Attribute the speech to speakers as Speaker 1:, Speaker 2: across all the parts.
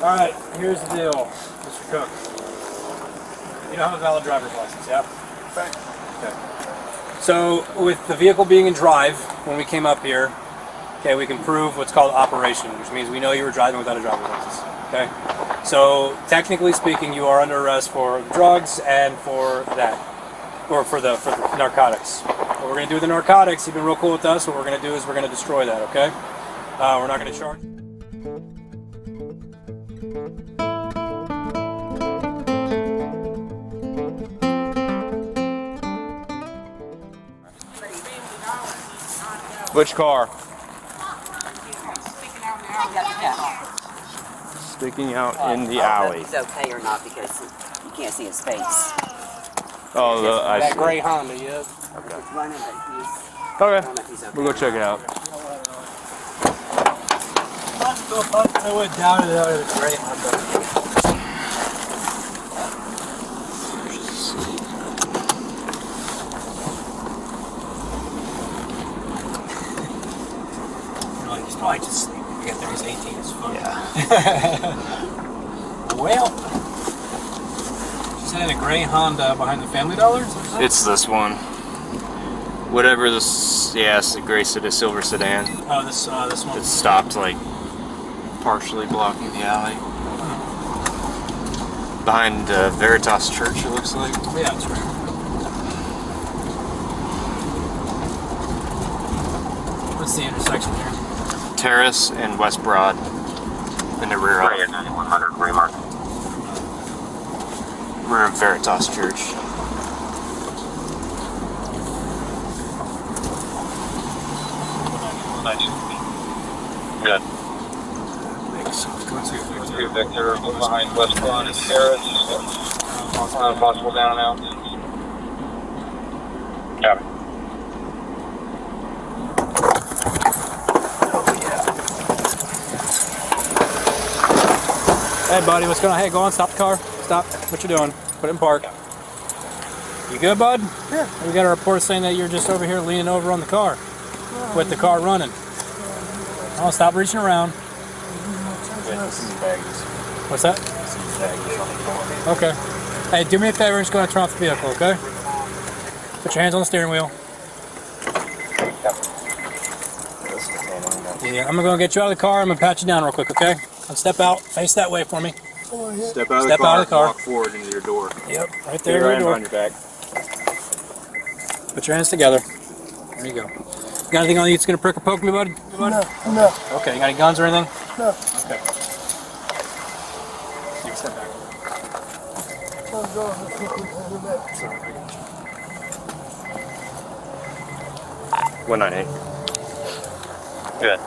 Speaker 1: Alright, here's the deal, Mr. Cook. You don't have a valid driver's license, yeah?
Speaker 2: Right.
Speaker 1: Okay. So, with the vehicle being in drive, when we came up here, okay, we can prove what's called operation, which means we know you were driving without a driver's license, okay? So, technically speaking, you are under arrest for drugs and for that, or for the narcotics. What we're going to do with the narcotics, you've been real cool with us, what we're going to do is we're going to destroy that, okay? We're not going to charge.
Speaker 2: Which car?
Speaker 3: Yeah.
Speaker 2: Sticking out in the alley.
Speaker 3: He's okay or not because you can't see his face.
Speaker 2: Oh, I
Speaker 1: That
Speaker 2: see.
Speaker 1: gray Honda, yeah.
Speaker 3: Okay. It's running, but he's,
Speaker 2: Okay.
Speaker 3: I don't know if he's okay.
Speaker 2: We'll go check it out.
Speaker 1: I went down and out of the gray Honda. He's probably just sleeping. You get there, he's 18 as fuck.
Speaker 2: Yeah.
Speaker 1: Well, she's in a gray Honda behind the Family Dollar?
Speaker 2: It's this one. Whatever this, yeah, it's the gray silver sedan.
Speaker 1: Oh, this one.
Speaker 2: It stopped like partially blocking the alley. Behind Veritas Church, it looks like.
Speaker 1: Yeah, that's right. What's the intersection here?
Speaker 2: Terrace and West Broad in the rear of
Speaker 4: 9100 gray mark.
Speaker 2: rear of Veritas Church.
Speaker 4: Good.
Speaker 1: Thanks.
Speaker 4: 2 Victor behind West Broad and Terrace. Possible down and out. Copy.
Speaker 1: Hey buddy, what's going on? Hey, go on, stop the car. Stop. What you doing? Put it in park. You good, bud?
Speaker 5: Yeah.
Speaker 1: We got a report saying that you're just over here leaning over on the car with the car running. Oh, stop reaching around. What's that? Okay. Hey, do me a favor and just go and turn off the vehicle, okay? Put your hands on the steering wheel. Yeah, I'm gonna go get you out of the car. I'm gonna pat you down real quick, okay? And step out. Face that way for me.
Speaker 2: Step out of the car. Walk forward into your door.
Speaker 1: Yep, right there. Your door.
Speaker 2: Behind your back.
Speaker 1: Put your hands together. There you go. You got anything on you that's gonna prick or poke me, bud?
Speaker 5: No, no,
Speaker 1: Okay. You got any guns or anything?
Speaker 5: no.
Speaker 1: Okay. Take a step back.
Speaker 5: I'll go off the quickly. I'll be back.
Speaker 2: 198.
Speaker 4: Good.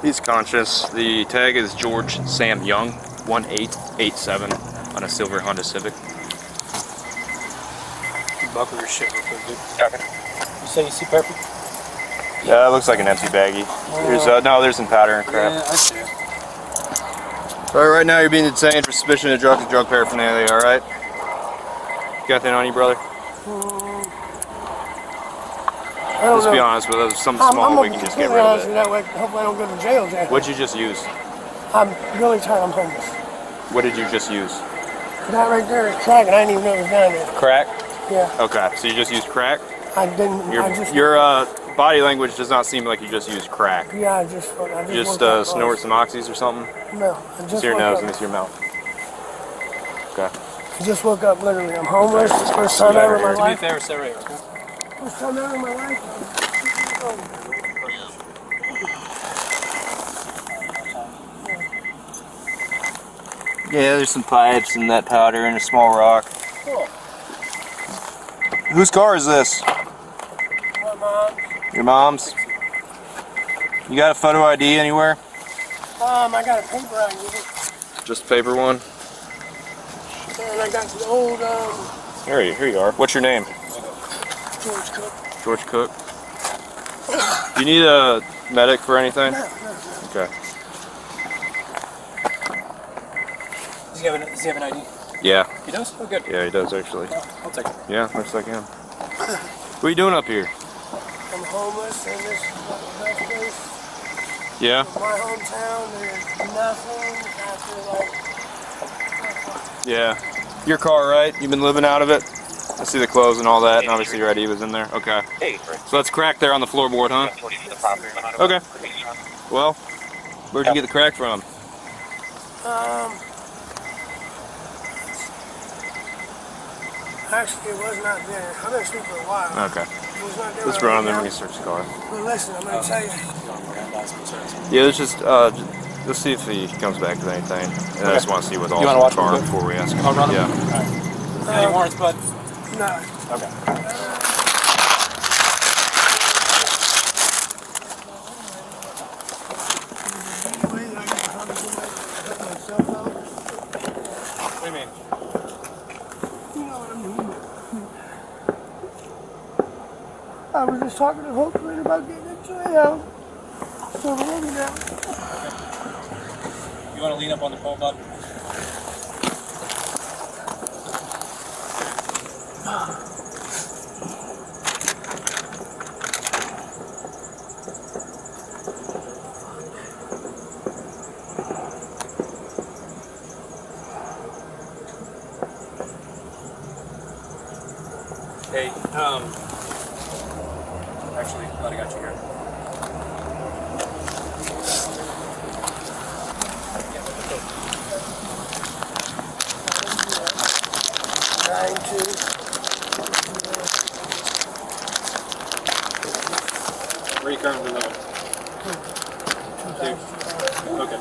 Speaker 2: He's conscious. The tag is George Sam Young, 1887 on a silver Honda Civic.
Speaker 1: Buckle your shit real quick, dude.
Speaker 4: Copy.
Speaker 1: You say you see perfect?
Speaker 2: Yeah, it looks like an empty baggie. There's no, there's some powder and crap.
Speaker 1: Yeah, I see it.
Speaker 2: Alright, right now you're being detained for suspicion of drug paraphernalia, alright? You got that on you, brother?
Speaker 5: I don't
Speaker 2: Let's
Speaker 5: know.
Speaker 2: be honest with us, something
Speaker 5: I'm
Speaker 2: small we
Speaker 5: gonna
Speaker 2: can just
Speaker 5: be
Speaker 2: get rid of
Speaker 5: honest
Speaker 2: it.
Speaker 5: with you, that way, hopefully I don't go to jail, Jack.
Speaker 2: What'd you just use?
Speaker 5: I'm really tired. I'm homeless.
Speaker 2: What did you just use?
Speaker 5: That right there is crack, and I didn't even know it was down there.
Speaker 2: Crack?
Speaker 5: Yeah,
Speaker 2: Okay, so you just used crack?
Speaker 5: I didn't.
Speaker 2: Your,
Speaker 5: I just.
Speaker 2: your body language does not seem like you just used crack.
Speaker 5: Yeah, I just.
Speaker 2: Just
Speaker 5: woke up,
Speaker 2: snort some oxys or something?
Speaker 5: No, I just
Speaker 2: Into your
Speaker 5: woke
Speaker 2: nose
Speaker 5: up.
Speaker 2: and into your mouth. Okay.
Speaker 5: I just woke up. Literally, I'm homeless. It's the first time ever in my
Speaker 1: Do me a
Speaker 5: life.
Speaker 1: favor, stay right here, okay?
Speaker 5: First time ever in my life.
Speaker 2: Yeah, there's some pipes and that powder and a small rock.
Speaker 5: Cool.
Speaker 2: Whose car is this?
Speaker 5: My mom.
Speaker 2: Your mom's? You got a photo ID anywhere?
Speaker 5: I got a paper I can give it.
Speaker 2: Just a paper one?
Speaker 5: And I got the old
Speaker 2: Here you are. What's your name?
Speaker 5: George Cook.
Speaker 2: George Cook. Do you need a medic for anything?
Speaker 5: No.
Speaker 2: Okay.
Speaker 1: Does he have an ID?
Speaker 2: Yeah.
Speaker 1: He does? Oh, good.
Speaker 2: Yeah, he does actually.
Speaker 1: I'll take it.
Speaker 2: Yeah, looks like him. What are you doing up here?
Speaker 5: I'm homeless in this place.
Speaker 2: Yeah?
Speaker 5: My hometown, there's nothing after like.
Speaker 2: Yeah. Your car, right? You've been living out of it? I see the clothes and all that, and obviously your ID was in there. Okay. So that's cracked there on the floorboard, huh? Okay. Well, where'd you get the crack from?
Speaker 5: Actually, it was not there. I've been asleep for a while.
Speaker 2: Okay.
Speaker 5: It was not there.
Speaker 2: Let's run on there and we can search the car.
Speaker 5: But listen, I'm gonna tell you.
Speaker 2: Yeah, let's just let's see if he comes back with anything. And I just want to see what's all in the
Speaker 1: watch
Speaker 2: car
Speaker 1: real quick?
Speaker 2: before we ask him.
Speaker 1: I'll run him?
Speaker 2: Yeah.
Speaker 1: Alright. Any warrants, bud?
Speaker 5: No.
Speaker 1: Okay. What do you mean?
Speaker 5: You know what I mean. I was just talking to Hope about getting a jail. So we're looking now.
Speaker 1: You want to lean up on the pole, bud? Hey, actually, glad I got you here. Where are you currently living? Two. Okay.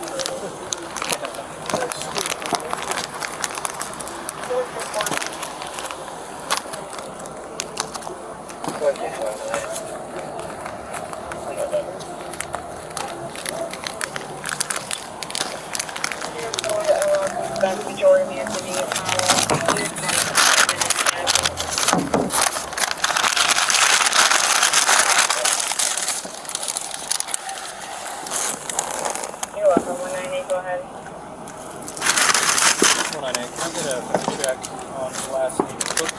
Speaker 6: You're welcome. 198, go ahead.
Speaker 1: 198. Can I get a check on the last name Cook,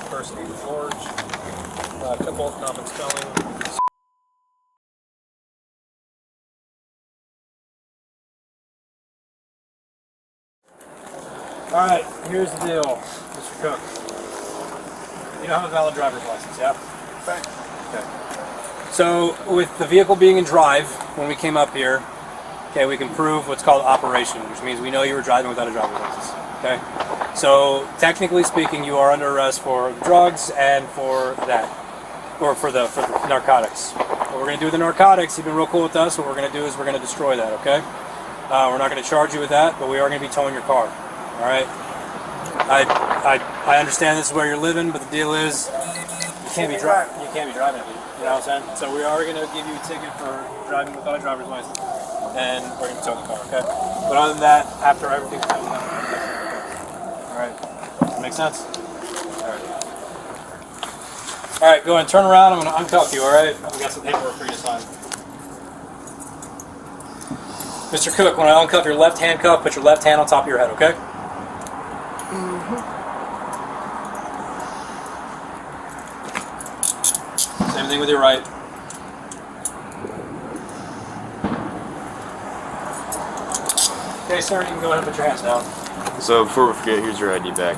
Speaker 1: first name George, a couple of common spelling. Alright, here's the deal, Mr. Cook. You don't have a valid driver's license, yeah?
Speaker 5: Right.
Speaker 1: Okay. So, with the vehicle being in drive, when we came up here, okay, we can prove what's called operation, which means we know you were driving without a driver's license, okay? So, technically speaking, you are under arrest for drugs and for that, or for the narcotics. What we're going to do with the narcotics, you've been real cool with us, what we're going to do is we're going to destroy that, okay? We're not going to charge you with that, but we are going to be towing your car, all right? I understand this is where you're living, but the deal is you can't be driving it, you know what I'm saying? So we are going to give you a ticket for driving without a driver's license, and we're going to tow the car, okay? But other than that, after everything's done, alright, make sense? Alright, go ahead and turn around, I'm going to uncuff you, alright? We got some paperwork for you to sign. Mr. Cook, when I uncuff your left handcuff, put your left hand on top of your head, okay? Same thing with your right. Okay, sir, you can go ahead and put your hands down.
Speaker 2: So before we forget, here's your ID back.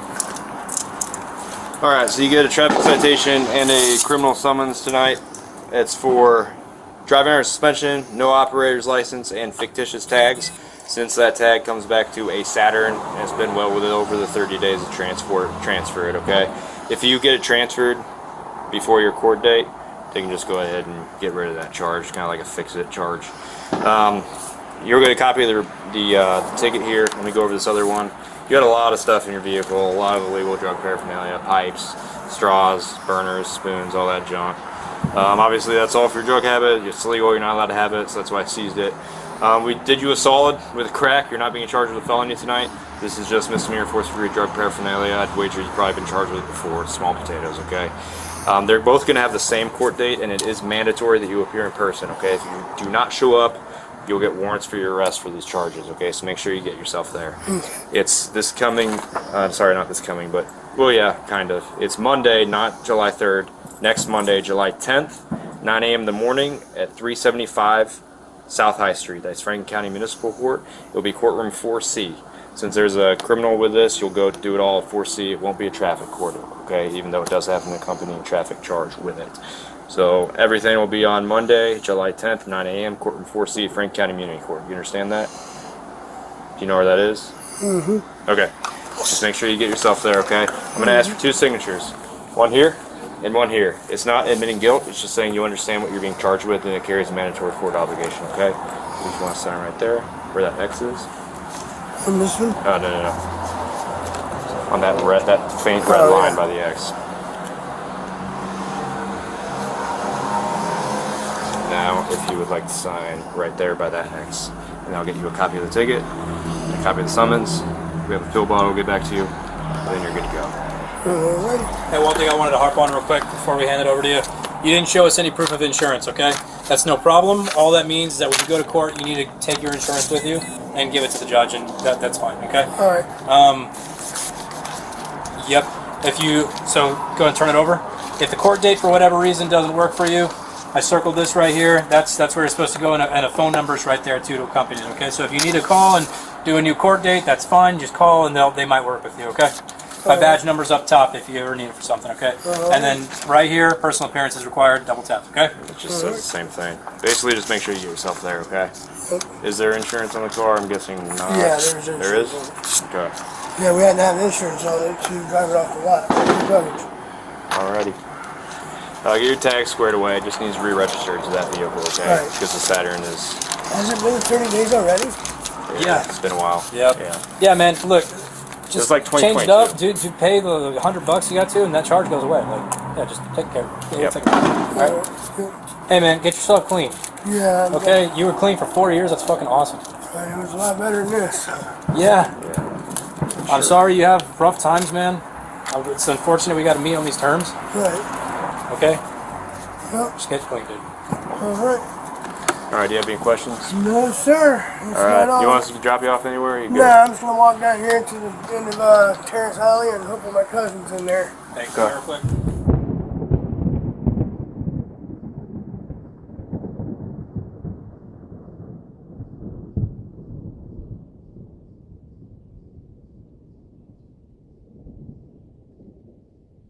Speaker 2: Alright, so you get a traffic citation and a criminal summons tonight. It's for driving under suspension, no operator's license, and fictitious tags. Since that tag comes back to a Saturn, and it's been well within over the 30 days of transfer it, okay? If you get it transferred before your court date, they can just go ahead and get rid of that charge, kind of like a fix-it charge. You're going to copy the ticket here. Let me go over this other one. You had a lot of stuff in your vehicle, a lot of illegal drug paraphernalia, pipes, straws, burners, spoons, all that junk. Obviously that's all for your drug habit. It's illegal, you're not allowed to have it, so that's why I seized it. We did you a solid with a crack. You're not being charged with a felony tonight. This is just misdemeanor force-free drug paraphernalia. I'd wager you've probably been charged with it before. Small potatoes, okay? They're both going to have the same court date, and it is mandatory that you appear in person, okay? If you do not show up, you'll get warrants for your arrest for these charges, okay? So make sure you get yourself there. It's this coming, sorry, not this coming, but, well, yeah, kind of. It's Monday, not July 3rd. Next Monday, July 10th, 9 a.m. in the morning at 375 South High Street. That's Franklin County Municipal Court. It'll be courtroom 4C. Since there's a criminal with this, you'll go do it all at 4C. It won't be a traffic court, okay? Even though it does have an accompanying traffic charge with it. So everything will be on Monday, July 10th, 9 a.m., courtroom 4C, Franklin County Community Court. You understand that? Do you know where that is? Mm-hmm. Okay. Just make sure you get yourself there, okay? I'm going to ask for 2 signatures. One here and one here. It's not admitting guilt. It's just saying you understand what you're being charged with and it carries a mandatory court obligation, okay? You just want to sign right there, where that X is.
Speaker 5: On this one?
Speaker 2: Oh, no. On that red, that faint red line by the X. Now, if you would like to sign right there by that X, and I'll get you a copy of the ticket, a copy of the summons. We have a pill bottle. We'll get back to you, and then you're good to go.
Speaker 1: Hey, one thing I wanted to harp on real quick before we hand it over to you. You didn't show us any proof of insurance, okay? That's no problem. All that means is that when you go to court, you need to take your insurance with you and give it to the judge, and that's fine, okay?
Speaker 5: All right.
Speaker 1: Yep. So go and turn it over. If the court date for whatever reason doesn't work for you, I circled this right here. That's where it's supposed to go, and a phone number's right there too to accompany it, okay? So if you need to call and do a new court date, that's fine. Just call and they might work with you, okay? My badge number's up top if you ever need it for something, okay? And then right here, personal appearance is required, double tap, okay?
Speaker 2: It just says the same thing. Basically, just make sure you get yourself there, okay? Is there insurance on the car? I'm guessing not.
Speaker 5: Yeah, there's insurance.
Speaker 2: There is? Okay.
Speaker 5: Yeah, we had to have insurance on it to drive it off the lot. Coverage.
Speaker 2: Alrighty. Get your tag squared away. It just needs re-registered to that vehicle, okay?
Speaker 5: Right.
Speaker 2: Because the Saturn is...
Speaker 5: Has it been 30 days already?
Speaker 1: Yeah.
Speaker 2: It's been a while.
Speaker 1: Yep.
Speaker 2: Yeah.
Speaker 1: Yeah, man, look.
Speaker 2: Just like
Speaker 1: change it up, dude, to pay the $100 you got to, and that charge goes away. Like, yeah, just take care.
Speaker 2: Yep.
Speaker 1: All right. Hey, man, get yourself clean.
Speaker 5: Yeah.
Speaker 1: Okay, you were clean for 4 years. That's fucking awesome.
Speaker 5: It was a lot better than this.
Speaker 1: Yeah. I'm sorry you have rough times, man. It's unfortunate we got to meet on these terms.
Speaker 5: Right.
Speaker 1: Okay.
Speaker 5: Yep.
Speaker 1: Just get clean, dude.
Speaker 5: All right.
Speaker 2: Alright, do you have any questions?
Speaker 5: No, sir.
Speaker 2: Alright, you want us to drop you off anywhere? Or you good?
Speaker 5: No, I'm just going to walk down here to the end of Terrace Alley and hope my cousin's in there.
Speaker 1: Hey, come here real quick.